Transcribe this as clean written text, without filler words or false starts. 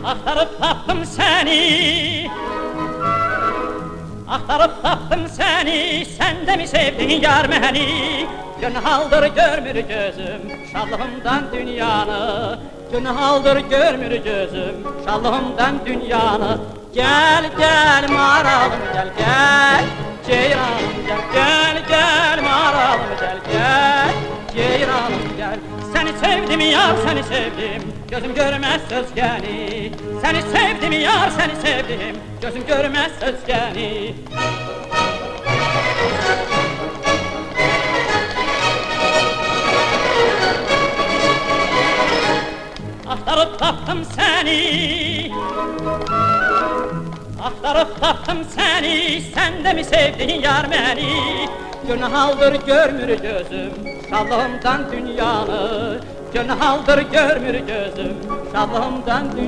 Aktarıp taptım seni, aktarıp taptım seni, sen de mi sevdin yar beni? Günhaldır görmür gözüm, şallığımdan dünyanı. Günhaldır görmür gözüm, şallığımdan dünyanı. Gel gel maralım gel gel, ceyranım gel gel gel maralım gel gel, ceyranım gel. Seni sevdim yar seni sevdim, gözüm görmez özgeni. Seni sevdim yar seni sevdim, gözüm görmez özgeni. Aktarıp taptım seni, aktarıp taptım seni, sen de mi sevdin yar beni? Günhaldır görmür gözüm, şallığımdan dünyanı. Günhaldır görmür gözüm, şallığımdan dünyanı.